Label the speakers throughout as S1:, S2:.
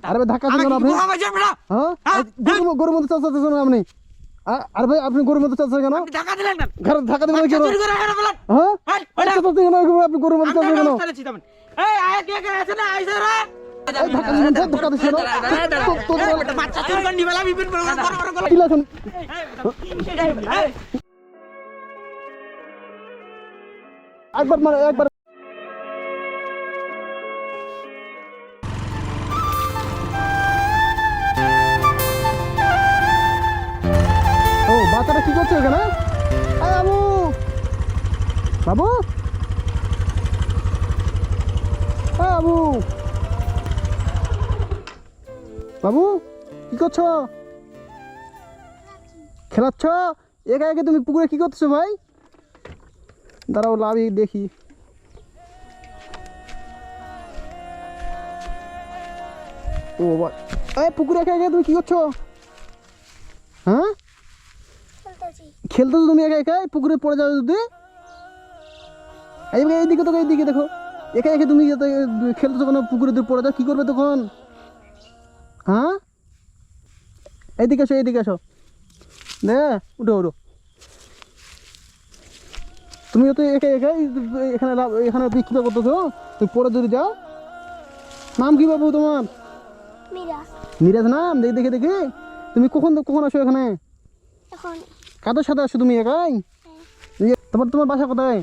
S1: আরে ভাই ধাক্কা দিলেন আপনি হ্যাঁ গরুর মধ্যে চালাতে শুনুন আপনি আরে ভাই আপনি গরুর মধ্যে চালাচ্ছেন কেন ধাক্কা দিলেন কেন ধাক্কা দিলেন কেন হ্যাঁ আপনি গরুর মধ্যে চালাচ্ছেন কেন এই আয় কে কে আছে না আইছে রে এই ধাক্কা দিলেন ধাক্কা দিছেন তোদের বাচ্চা চুরি করে নিবেলা বিপিন বড় বড় কি লাগুন একবার মার একবার ও বাচ্চাটা কি করছে এখানে বাবু বাবু বাবু বাবু কি করছো খেলাচ্ছ একা একা তুমি পুকুরে কি করছো ভাই দাঁড়াও লাভি দেখি ও ভাই পুকুরে একা একা তুমি কি করছো হ্যাঁ খেলতেছো তুমি একা একা পুকুরে পড়ে যাবে যদি এইদিকে তো এইদিকে দেখো একা একা তুমি খেলতেছো কোনো পুকুরে পড়ে যাও কি করবে তখন হ্যাঁ এইদিকে আসো নে উঠো উঠো তুমি তো একা একাই এখানে এখানে বিক্রি করতেছো তুমি পরে যদি যাও নাম কি বাবু তোমার মিরাজ নাম দেখে দেখে তুমি কখন আসো এখানে কাদের সাথে আসো তুমি একাই তোমার বাসা কোথায়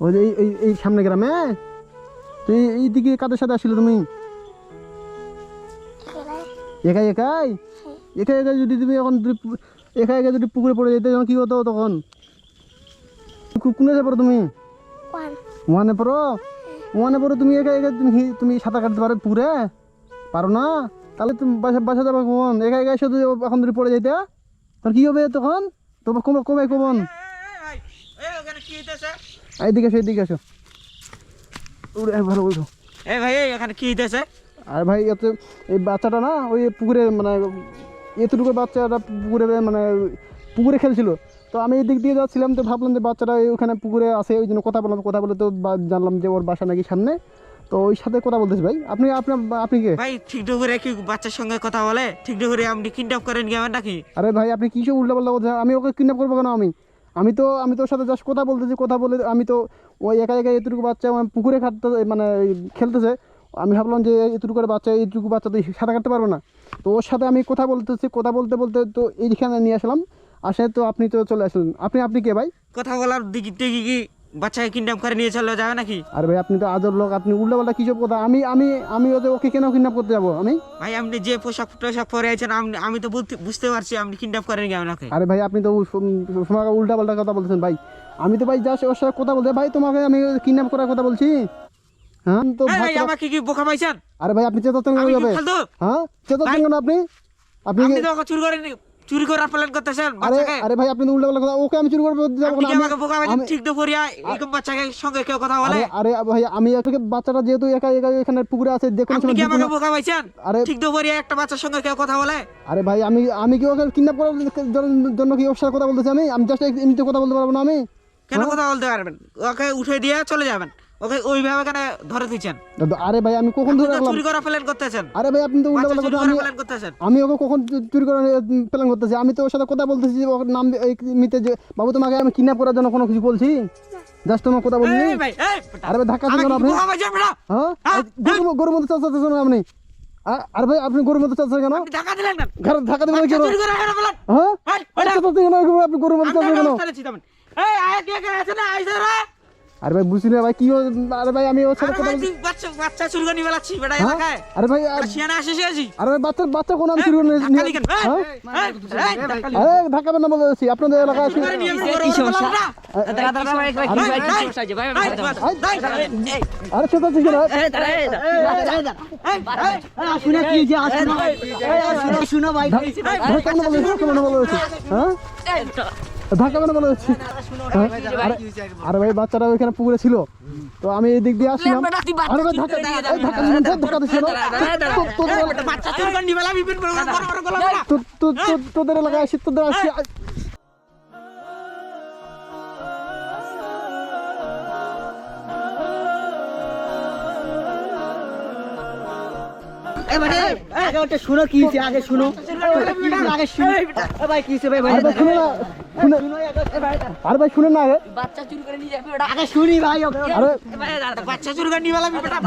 S1: ওই যে এই সামনে গ্রামে তুই এইদিকে কাদের সাথে আসলে তুমি একাই যদি তুমি এখন একা যদি পুকুরে পড়ে যেতে কি হতো তখন কোনে যাবো তুমি ওয়ানে পড়ো তুমি একা তুমি সাঁতার কাটতে পারো পুকুরে পারো না তাহলে তুমি বাসা যাবো কখন একা এসে এখন যদি পড়ে যাইতে তখন কি হবে তখন তোমার কবে কখন এইদিকে আসো ভালো বলছো
S2: ভাই এখানে কি হইতেছে
S1: আর ভাই এত এই বাচ্চাটা না ওই পুকুরে মানে এতটুকু বাচ্চাটা পুকুরে খেলছিল তো আমি এই দিক দিয়ে যাচ্ছিলাম তো ভাবলাম যে বাচ্চাটা ওখানে পুকুরে আসে ওই জন্য কথা বলে তো জানলাম যে ওর বাসা নাকি সামনে তো ওই সাথে কথা বলতেছি ভাই আপনি কে
S2: ভাই ঠিক করে কি বাচ্চার সঙ্গে কথা বলে ঠিক করে আপনি কিডন্যাপ করেন কি আমার নাকি
S1: আরে ভাই আপনি কি সব উল্টাপাল্টা বলছেন আমি ওকে কিডন্যাপ করবো কেন আমি তো ওর সাথে জাস্ট কথা বলতেছি কথা বলে আমি তো ওই একা এতটুকু বাচ্চা পুকুরে খেলতেছে আমি ভাবলাম যে এইটুকু বাচ্চা তো সাঁতার কাটতে পারবো না তো ওর সাথে আমি কথা বলতে তো এইখানে নিয়ে আসলাম আসে তো আপনি তো চলে আসলেন আপনি কে ভাই
S2: কথা বলার দিকে কি বাচ্চাকে কিডন্যাপ করে নিয়ে চলে যাবে নাকি
S1: আরে ভাই আপনি তো আদর লোক আপনি উল্টাপাল্টা কি সব কথা আমি ওকে কেন কিডন্যাপ করতে যাবো
S2: ভাই আপনি যে পোশাক পরে আছেন আমি তো বুঝতে পারছি আপনি কিডন্যাপ করেন কি আমাকে
S1: আরে ভাই আপনি তো উল্টাপাল্টা কথা বলছেন ভাই আমি তো ভাই জাস্ট ওর সাথে কথা বলতে ভাই তোমাকে আমি কিডন্যাপ করার কথা বলছি হ্যাঁ তো
S2: ভাই আমাকে কি বোকা পাইছেন
S1: আরে ভাই আপনি চেতাচ্ছেন কেন যাবে হ্যাঁ চেতাচ্ছেন কেন আপনি
S2: তো চুরি করার প্ল্যান করতেছেন
S1: বাচ্চাকে আরে ভাই আপনি তো উল্টাপাল্টা কথা ওকে আমি চুরি করব যাব
S2: না আমাকে বোকা পাইছেন ঠিক তো করিয়া এরকম বাচ্চাকে সঙ্গে কেউ কথা বলে
S1: আরে ভাই আমি একে বাচ্চাটা যেহেতু একা এখানে পুকুরে আছে দেখুন
S2: আপনি কি আমাকে বোকা পাইছেন ঠিক তো করিয়া একটা বাচ্চার সঙ্গে কেউ কথা বলে
S1: আরে ভাই আমি কি ওকে কিডন্যাপ করার জন্য কি ওর সাথে কথা বলতেছি আমি জাস্ট এমনিতে কথা বলতে পারবো না আমি
S2: কেন কথা বলতে পারবেন ওকে উঠে দিয়ে চলে যাবেন ওকে ওইভাবে কেন ধরে দিচ্ছেন
S1: আরে ভাই আমি কখন ধরে রাখলাম
S2: চুরি করা প্ল্যান করতেছেন
S1: আরে ভাই আপনি তো উল্টাপাল্টা কথা আমি ওকে কখন চুরি করার প্ল্যান করতেছি আমি তো ওর সাথে কথা বলতেছি ওর নাম মিতে যে বাবু তোমাকে আমি কিডন্যাপ করার জন্য কোনো কিছু বলছি জাস্ট তোমার কথা বলিনি আরে ভাই ধাক্কা দিলেন আপনি হ্যাঁ গরুর মধ্যে চালাতে শুনুন আপনি আরে ভাই আপনি গরুর মধ্যে চালাচ্ছেন কেন ধাক্কা দিলেন কেন হ্যাঁ আপনি গরুর মধ্যে চালাচ্ছেন কেন আরে ভাই বুঝলি না ভাই কি আরে ভাই আমি ওর সাথে কথা বলছি
S2: বাচ্চা চুরি করে নিয়ে বেলাচ্ছি বেটা এলাকায়
S1: আরে ভাই
S2: শিয়ানা আসি
S1: আরে ভাই বাচ্চা কোন আমি চুরি করে আরে ধাক্কাবেন না বলেছি আপনাদের এলাকায় আসি
S3: কি সমস্যা
S1: আরে ছোট থেকে
S3: শুনে কি যে শুনো ভাই
S1: ধাক্কাবেন না বলেছি হ্যাঁ ধাক্কাবেন না বলেছি আরে ভাই বাচ্চাটা ওইখানে পুকুরে ছিল তো আমি এই দিক দিয়ে আসলাম আরে ভাই ধাক্কা দিচ্ছিল তোদের এলাকায় আসি তোদের আসি
S3: এবারে আগে ওটা শুনো কি হয়েছে আগে শুনো আগে শুনো এ ভাই কি হয়েছে ভাই ভাই
S1: আরে ভাই শুনে না শুনে আরে ভাই শুনে না আগে
S3: বাচ্চা চুরি করে নিয়ে যাবে ওটা আগে শুনি ভাই
S1: আরে
S2: বাচ্চা চুরি করে নিয়ে বেলাবি বেটা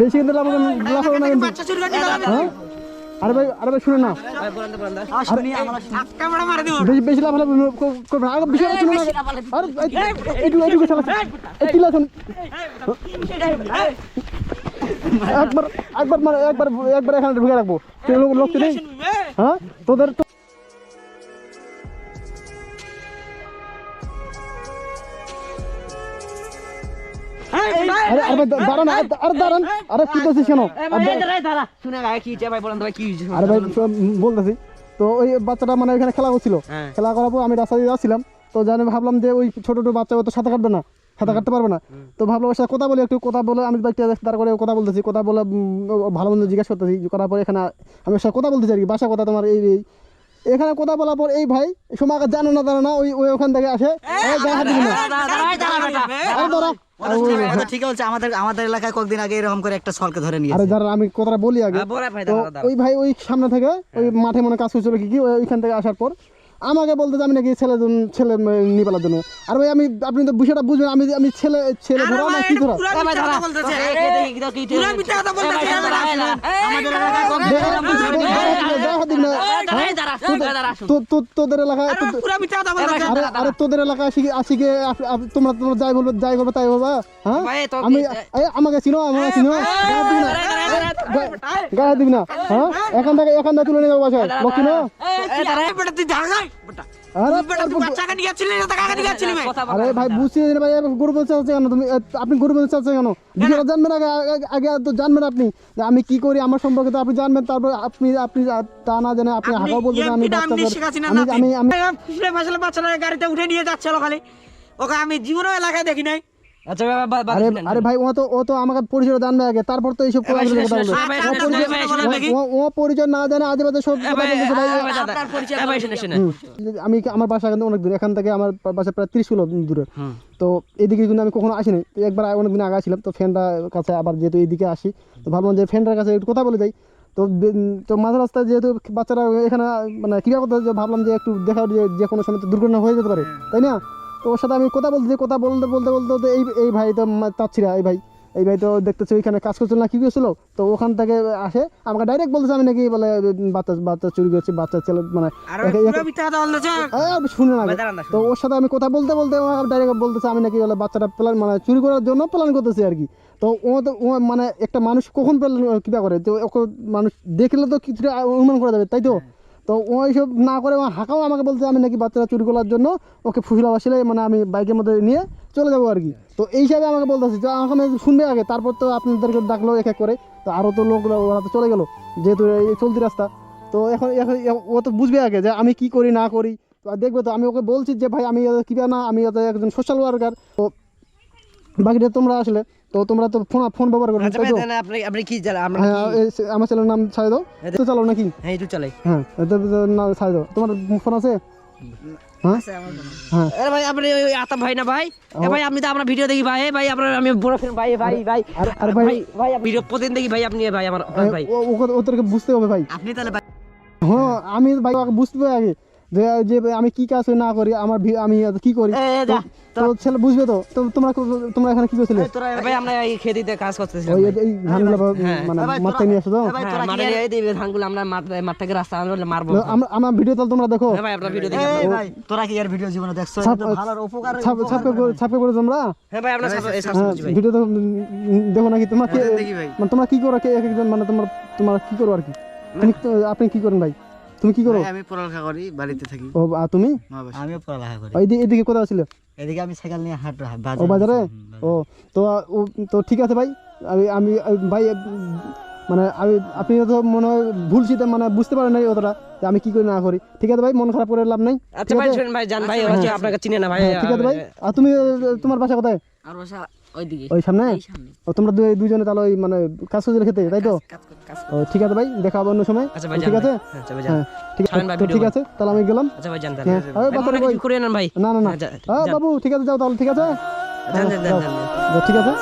S1: বেশি কিন্তু আমাকে লাফাবো না কিন্তু
S2: বাচ্চা চুরি করে নিয়ে বেলাবি
S1: হ্যাঁ আরে ভাই শুনে না
S3: শুনি আমরা
S2: আটকা বড় মার দিও
S1: বেশি লাফালাফি করবে না আগে বিষয়টা শুনে না আগে। আরে একটু চালা এই তিলা শুন একবার এখানে ঢুকে রাখবো লোক নেই হ্যাঁ তোদের তো আরে আরে ভাই দাঁড়ান আরে দাঁড়ান আরে কি করছিস কেন
S3: দাঁড়া শুনে আগে কি হয়েছে ভাই বলেন তো ভাই কি হয়েছে
S1: আরে ভাই বলতেছি তো ওই বাচ্চাটা মানে এখানে খেলা করছিল খেলা করার পর আমি রাস্তা দিয়ে যাচ্ছিলাম তো জানি ভাবলাম যে ওই ছোট ছোট বাচ্চা ও তো সাঁতার কাটবে না সাঁতার কাটতে পারবে না তো ভাবলাম ওর সাথে কথা বলে একটু কথা বলে আমি বাইকটা দাঁড় করে কথা বলতেছি কথা বলে ভালো মন্দ জিজ্ঞাসা করতেছি করার পর এখানে আমি ওর সাথে কথা বলতেছি আর কি বাসা কথা তোমার এই এখানে কথা বলার পর এই ভাই সময় আগে জানো না ওই ওখান থেকে আসে গায়ে হাত দিবি না আরে দাঁড়া
S3: ঠিক আছে আমাদের এলাকায় কয়েকদিন আগে এরকম করে একটা সলকে ধরে নিয়ে
S1: আরে দাঁড়া আমি কথাটা বলি আগে তো ওই ভাই ওই সামনে থেকে ওই মাঠে মনে কাজ করছিল কি ওইখান থেকে আসার পর আমাকে বলতে আমি নাকি ছেলে নিয়ে পালার জন্য আর ভাই আপনি তো বিষয়টা বুঝবেন আমি ছেলে ধরা না কি ধরা তোদের এলাকায় আরে তোদের এলাকায় আসিকে তোমরা যাই বলবে তাই বলবা হ্যাঁ আমাকে চিনো গায়ে দিবি না হ্যাঁ এখান থেকে তুলে নিয়ে যাবো বাসায় লক্ষ্মী না আরে ভাই বুঝছি ভাই গরু বলতে চাচ্ছেন কেন তুমি আপনি গরু বলতে চাচ্ছেন কেন বিষয়টা জানবেন আগে তো জানবেন আপনি যে আমি কি করি আমার সম্পর্কে তো আপনি জানবেন তারপর আপনি তা না জানেন আপনি হাঁকাও বলছেন আমি
S2: বাচ্চারা গাড়িতে উঠে নিয়ে যাচ্ছিল খালি ওকে আমি জীবনও এলাকায় দেখি নাই
S3: আচ্ছা
S1: আরে ভাই ও তো আমাকে পরিচয় জানবে আগে তারপর তো এইসব কথা বলবে ও পরিচয় না জানে আজে বাজে সব আমি আমার বাসা কিন্তু অনেক দূরে এখান থেকে আমার বাসা প্রায় 30 কিলো দূরে তো এদিকে কিন্তু আমি কখনো আসিনি তো একবার অনেকদিন আগে ছিলাম তো ফ্রেন্ডটার কাছে আবার যেহেতু এইদিকে আসি তো ভাবলাম যে ফ্রেন্ডের কাছে একটু কথা বলে যাই তো মাঝ রাস্তায় যেহেতু বাচ্চারা এখানে মানে ক্রিয়া করতে ভাবলাম যে একটু দেখা যে কোনো সময় তো দুর্ঘটনা হয়ে যেতে পারে তাই না তো ওর সাথে আমি কথা বলতে এই ভাই তো চাচ্ছিরা এই ভাই তো দেখতেছি ওইখানে কাজ করছিল না কি করছিল তো ওখান থেকে আসে আমাকে ডাইরেক্ট বলতেছে আমি নাকি বলে বাচ্চা চুরি করছি বাচ্চা ছেলে মানে শুনে না তো ওর সাথে আমি কথা বলতে ডাইরেক্ট বলতেছে আমি নাকি বলে বাচ্চাটা প্ল্যান মানে চুরি করার জন্য প্ল্যান করতেছি আর কি তো ও মানে একটা মানুষ কখন প্ল্যান কিবা করে তো ওকে মানুষ দেখলে তো কিছুটা অনুমান করা যাবে তাই তো ওইসব না করে হাঁকাও আমাকে বলছে আমি নাকি বাচ্চারা চুরি করার জন্য ওকে ফুসলা বাসলে মানে আমি বাইকের মধ্যে নিয়ে চলে যাবো আর কি তো এই হিসাবে আমাকে বলতেছি তো আমাকে শুনবে আগে তারপর তো আপনাদেরকে ডাকলো এক করে তো আরও তো লোক ওরা তো চলে গেলো যেহেতু এই চলতি রাস্তা তো এখন ও তো বুঝবে আগে যে আমি কি করি না করি তো দেখবে তো আমি ওকে বলছি যে ভাই আমি কিবা না আমি একজন সোশ্যাল ওয়ার্কার তো বাকিটা তোমরা আসলে তো তোমরা তো ফোন ব্যবহার করো
S3: আপনি কি
S1: আমার ছেলের নাম ছাড়ে দাও তো চালাও নাকি
S3: হ্যাঁ একটু চালাই
S1: হ্যাঁ নাম ছাড়ে দাও তোমার ফোন আছে
S3: হ্যাঁ ভাই আপনি আতাব ভাই না ভাই ভাই আপনি তো আমরা ভিডিও দেখি ভাই ভাই আপনার আমি বড় ফ্রেন্ড ভাই আরে ভাই ভিডিও প্রতিদিন দেখি ভাই আপনি ভাই আমার ভাই
S1: ওদেরকে বুঝতে হবে ভাই
S3: আপনি তাহলে ভাই
S1: হ্যাঁ আমি ভাই বুঝতে হবে আগে যে আমি কি কাজ না করি আমার আমি কি করি তো ছেলে বুঝবে তো তোমরা এখানে কি করছিলে
S3: ভাই আমরা এই খেতিতে কাজ করতেছি
S1: ওই এই ধানগুলো মানে মাঠে নিয়ে আসো তো
S3: মাঠে নিয়ে দিবে ধানগুলো আমরা মাঠ থেকে রাস্তা মারবো
S1: আমার ভিডিও তাহলে তোমরা দেখো
S3: ভাই আপনার ভিডিও দেখি ভাই তোরা কি আর ভিডিও জীবনে দেখছো ভালোর উপকার
S1: ছাপকে করে তোমরা
S3: হ্যাঁ ভাই আমরা সাবস্ক্রাইব
S1: ভিডিও তো দেখো নাকি তোমরা কি মানে তোমরা কি করো এক একজন মানে তোমার কি করো আর কি আপনি কি করেন ভাই তুমি কি করো
S2: আমি পড়ালেখা করি বাড়িতে থাকি
S1: ও আর তুমি
S3: আমিও পড়ালেখা করি
S1: এদিকে কোথায় ছিল
S3: এদিকে আমি সাইকেল নিয়ে হাঁট
S1: বাজারে ও তো ঠিক আছে ভাই আমি ভাই মানে আপনি তো মনে হয় ভুল ছিতে মানে বুঝতে পারেন না অতটা যে আমি কি করি না করি ঠিক আছে ভাই মন খারাপ করে লাভ নাই
S3: আচ্ছা ভাই শুনেন ভাই জান ভাই হচ্ছে আপনাকে চিনে না ভাই
S1: ঠিক আছে ভাই আর তুমি তোমার বাসা কোথায়
S3: আর বাসা ওইদিকে
S1: ওই সামনে ও তোমরা দুইজনে তাহলে ওই মানে কাজ করছিলে খেতে তাই তো ও ঠিক আছে ভাই দেখা হবে অন্য সময় ঠিক আছে হ্যাঁ ঠিক আছে তাহলে আমি গেলাম
S3: আচ্ছা ভাই জান
S1: তাহলে
S3: করে নেন ভাই
S1: না বাবু ঠিক আছে যাও তাহলে ঠিক আছে ঠিক আছে